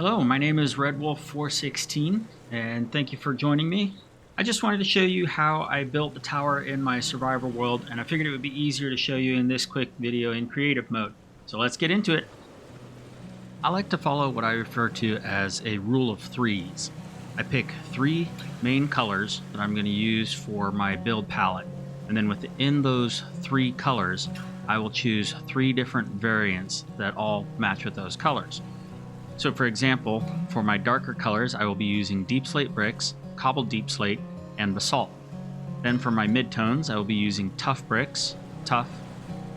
Hello, my name is RedWolf416 and thank you for joining me. I just wanted to show you how I built the tower in my survival world, and I figured it would be easier to show you in this quick video in creative mode. So let's get into it. I like to follow what I refer to as a rule of threes. I pick three main colors that I'm going to use for my build palette, and then within those three colors I will choose three different variants that all match with those colors. So for example, for my darker colors, I will be using deep slate bricks, cobbled deep slate, and basalt. Then for my midtones, I will be using tough bricks, tough,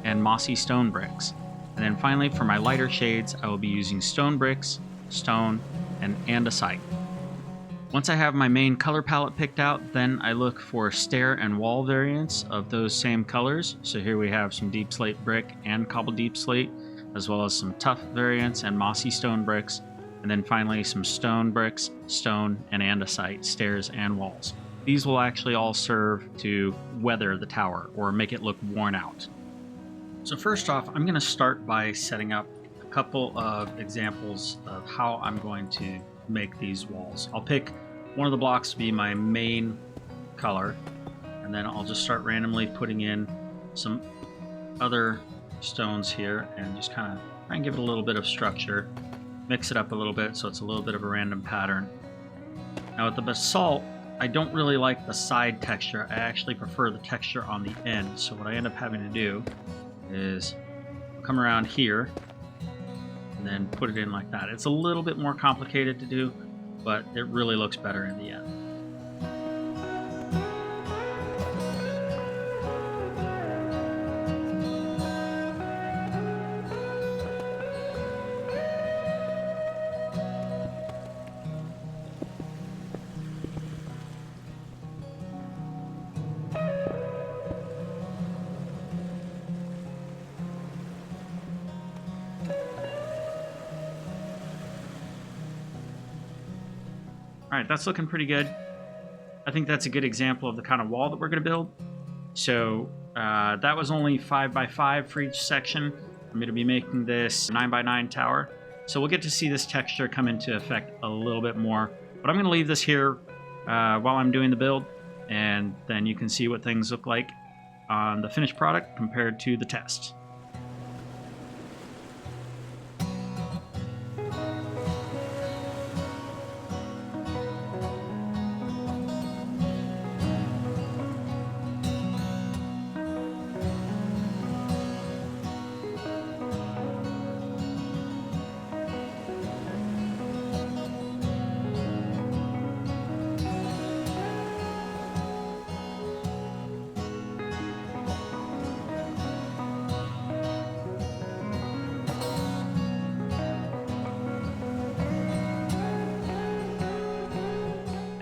and mossy stone bricks. And then finally for my lighter shades, I will be using stone bricks, stone, and andesite. Once I have my main color palette picked out, then I look for stair and wall variants of those same colors. So here we have some deep slate brick and cobbled deep slate, as well as some tough variants and mossy stone bricks, and then finally some stone bricks, stone, and andesite stairs and walls. These will actually all serve to weather the tower or make it look worn out. So first off, I'm going to start by setting up a couple of examples of how I'm going to make these walls. I'll pick one of the blocks to be my main color, and then I'll just start randomly putting in some other stones here and just kind of try and give it a little bit of structure, mix it up a little bit so it's a little bit of a random pattern. Now with the basalt, I don't really like the side texture. I actually prefer the texture on the end. So what I end up having to do is come around here and then put it in like that. It's a little bit more complicated to do, but it really looks better in the end. All right, that's looking pretty good. I think that's a good example of the kind of wall that we're going to build. So that was only 5x5 for each section. I'm going to be making this 9x9 tower. So we'll get to see this texture come into effect a little bit more. But I'm going to leave this here while I'm doing the build, and then you can see what things look like on the finished product compared to the test.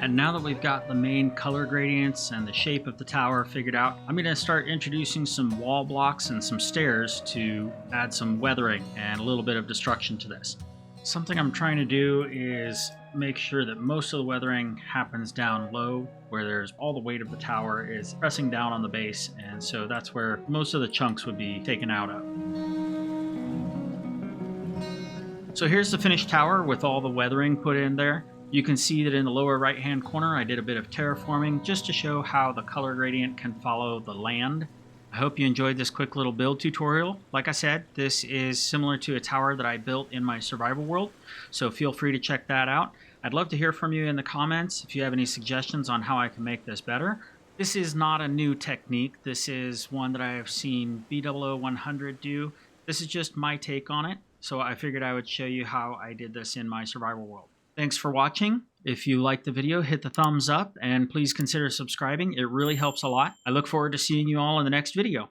And now that we've got the main color gradients and the shape of the tower figured out, I'm going to start introducing some wall blocks and some stairs to add some weathering and a little bit of destruction to this. Something I'm trying to do is make sure that most of the weathering happens down low, where there's all the weight of the tower is pressing down on the base, and so that's where most of the chunks would be taken out of. So here's the finished tower with all the weathering put in there. You can see that in the lower right hand corner I did a bit of terraforming just to show how the color gradient can follow the land. I hope you enjoyed this quick little build tutorial. Like I said, this is similar to a tower that I built in my survival world, so feel free to check that out. I'd love to hear from you in the comments if you have any suggestions on how I can make this better. This is not a new technique. This is one that I have seen B00-100 do. This is just my take on it, so I figured I would show you how I did this in my survival world. Thanks for watching. If you liked the video, hit the thumbs up and please consider subscribing. It really helps a lot. I look forward to seeing you all in the next video.